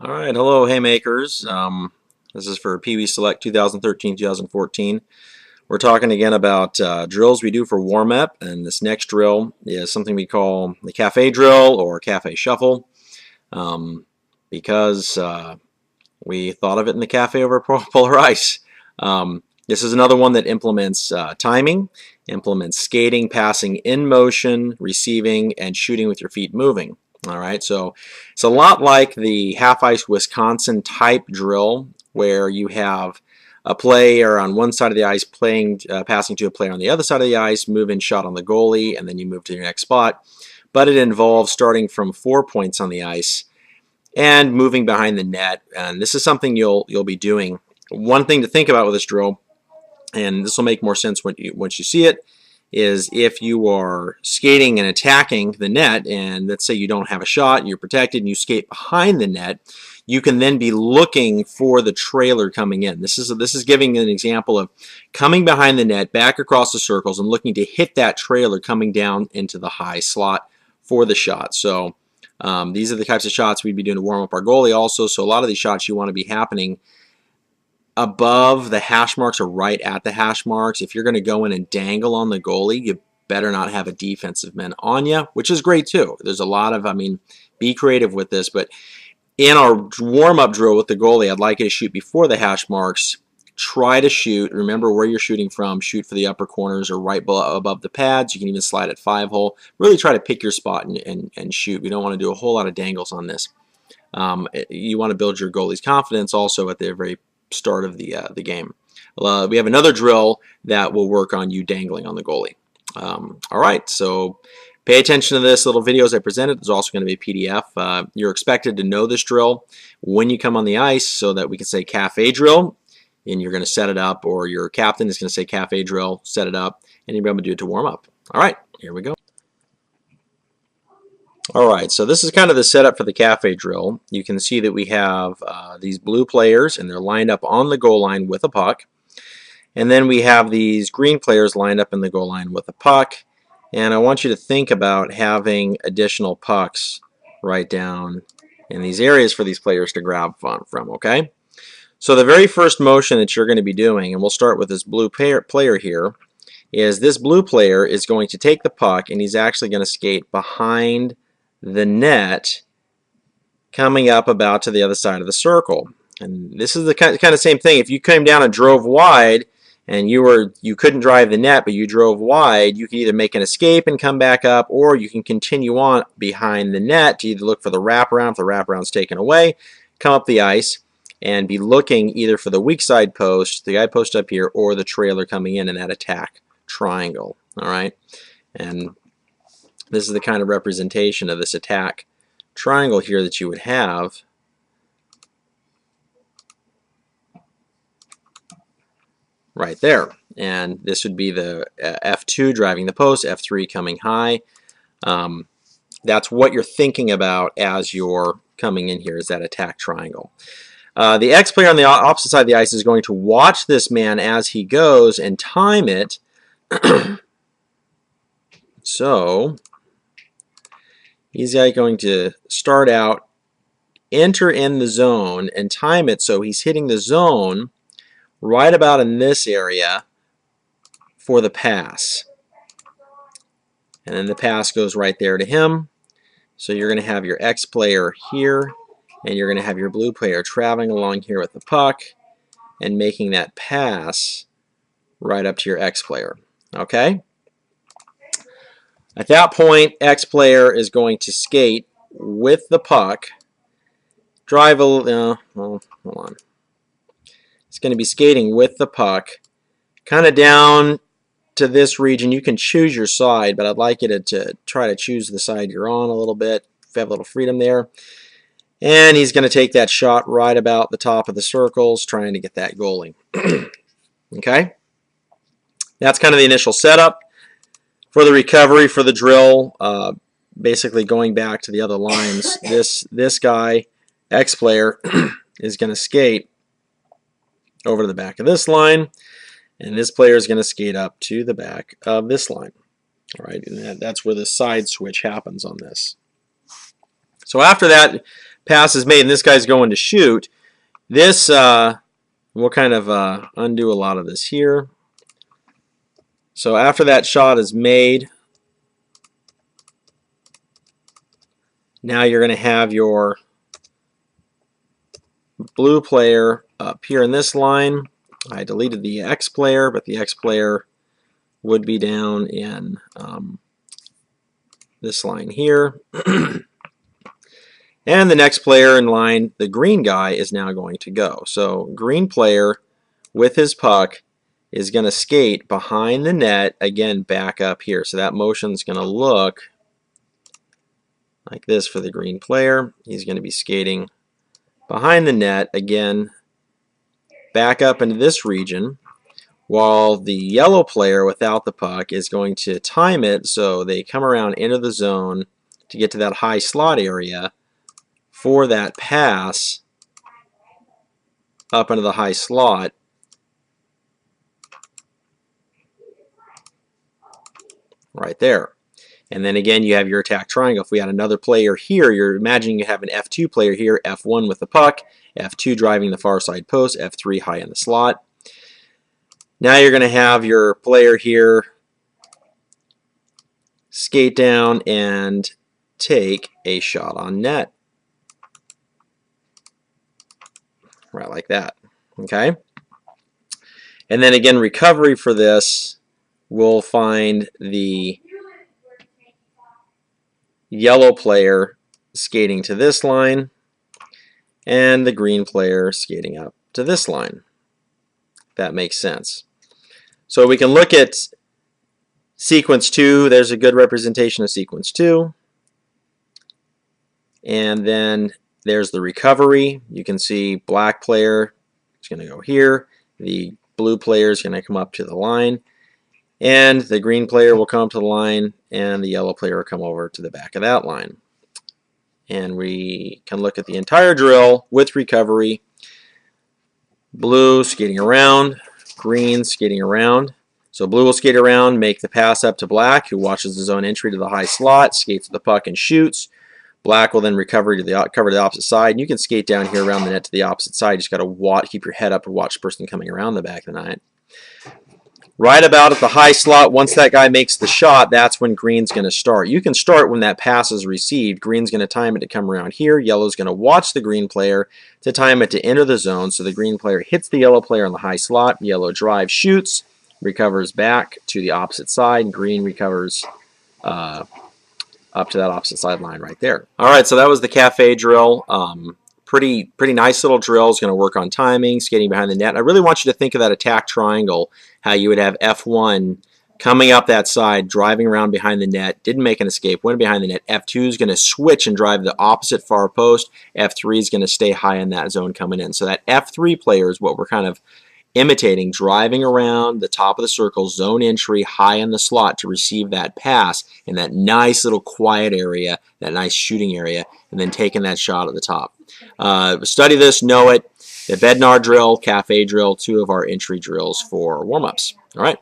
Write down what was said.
All right, hello Haymakers. This is for Pee Wee Select 2013-2014. We're talking again about drills we do for warm-up, and this next drill is something we call the cafe drill or cafe shuffle because we thought of it in the cafe over polar ice. This is another one that implements timing, implements skating, passing in motion, receiving, and shooting with your feet moving. All right, so it's a lot like the half-ice Wisconsin type drill where you have a player on one side of the ice passing to a player on the other side of the ice, move in shot on the goalie, and then you move to your next spot. But it involves starting from 4 points on the ice and moving behind the net. And this is something you'll be doing. One thing to think about with this drill, and this will make more sense once you see it, is if you are skating and attacking the net, and let's say you don't have a shot, and you're protected, and you skate behind the net, you can then be looking for the trailer coming in. This is giving an example of coming behind the net, back across the circles, and looking to hit that trailer coming down into the high slot for the shot. So these are the types of shots we'd be doing to warm up our goalie also. So a lot of these shots you want to be happening above the hash marks or right at the hash marks. If you're going to go in and dangle on the goalie, you better not have a defensive man on you, which is great too. There's a lot of, be creative with this, but in our warm-up drill with the goalie, I'd like you to shoot before the hash marks. Try to shoot. Remember where you're shooting from. Shoot for the upper corners or right above the pads. You can even slide at 5-hole. Really try to pick your spot and shoot. We don't want to do a whole lot of dangles on this. You want to build your goalie's confidence also at the very start of the game. We have another drill that will work on you dangling on the goalie. All right, so pay attention to this little video as I present it. There's also going to be a PDF. You're expected to know this drill when you come on the ice so that we can say cafe drill, and you're going to set it up, or your captain is going to say cafe drill, set it up, and you're going to do it to warm up. All right, here we go. All right, so this is kind of the setup for the cafe drill. You can see that we have these blue players, and they're lined up on the goal line with a puck. And then we have these green players lined up in the goal line with a puck. And I want you to think about having additional pucks right down in these areas for these players to grab from, okay? So the very first motion that you're going to be doing, and we'll start with this blue player here, is this blue player is going to take the puck, and he's actually going to skate behind the net, coming up about to the other side of the circle. And this is the kind of same thing. If you came down and drove wide and you couldn't drive the net but you drove wide, you can either make an escape and come back up, or you can continue on behind the net to either look for the wraparound. If the wraparound's taken away, come up the ice and be looking either for the weak side post, the guy post up here, or the trailer coming in that attack triangle. All right, and this is the kind of representation of this attack triangle here that you would have. Right there. And this would be the F2 driving the post, F3 coming high. That's what you're thinking about as you're coming in here, is that attack triangle. The X player on the opposite side of the ice is going to watch this man as he goes and time it. So he's going to start out, enter in the zone, and time it so he's hitting the zone right about in this area for the pass. And then the pass goes right there to him. So you're going to have your X player here, and you're going to have your blue player traveling along here with the puck and making that pass right up to your X player. Okay? At that point, X player is going to skate with the puck, drive a little, hold on. It's going to be skating with the puck, kind of down to this region. You can choose your side, but I'd like you to try to choose the side you're on a little bit, if you have a little freedom there. And he's going to take that shot right about the top of the circles, trying to get that goalie. Okay? That's kind of the initial setup. For the recovery, for the drill, basically going back to the other lines, this guy, X player, is going to skate over to the back of this line, and this player is going to skate up to the back of this line. All right, and that's where the side switch happens on this. So after that pass is made and this guy's going to shoot, this, we'll kind of undo a lot of this here. So after that shot is made, now you're going to have your blue player up here in this line. I deleted the X player, but the X player would be down in this line here. And the next player in line, the green guy, is now going to go. So green player with his puck is going to skate behind the net, again back up here. So that motion is going to look like this for the green player. He's going to be skating behind the net, again back up into this region, while the yellow player without the puck is going to time it so they come around into the zone to get to that high slot area for that pass up into the high slot. Right there. And then again, you have your attack triangle. If we had another player here, you're imagining you have an F2 player here, F1 with the puck, F2 driving the far side post, F3 high in the slot. Now you're going to have your player here skate down and take a shot on net. Right like that. Okay? And then again, recovery for this, we'll find the yellow player skating to this line and the green player skating up to this line. That makes sense. So we can look at sequence 2. There's a good representation of sequence 2. And then there's the recovery. You can see black player is going to go here. The blue player is going to come up to the line. And the green player will come to the line, and the yellow player will come over to the back of that line. And we can look at the entire drill with recovery. Blue skating around, green skating around. So blue will skate around, make the pass up to black, who watches the zone entry to the high slot, skates to the puck and shoots. Black will then cover to the opposite side. And you can skate down here around the net to the opposite side. You just got to keep your head up and watch the person coming around the back of the net. Right about at the high slot, once that guy makes the shot, that's when green's going to start. You can start when that pass is received. Green's going to time it to come around here. Yellow's going to watch the green player to time it to enter the zone. So the green player hits the yellow player on the high slot. Yellow drives, shoots, recovers back to the opposite side. Green recovers up to that opposite sideline right there. All right, so that was the cafe drill. Pretty nice little drill. It's going to work on timing, skating behind the net. And I really want you to think of that attack triangle, how you would have F1 coming up that side, driving around behind the net, didn't make an escape, went behind the net. F2 is going to switch and drive the opposite far post. F3 is going to stay high in that zone coming in. So that F3 player is what we're kind of imitating, driving around the top of the circle, zone entry, high in the slot to receive that pass in that nice little quiet area, that nice shooting area, and then taking that shot at the top. Study this, know it. The Bednar drill, cafe drill, 2 of our entry drills for warm-ups. All right.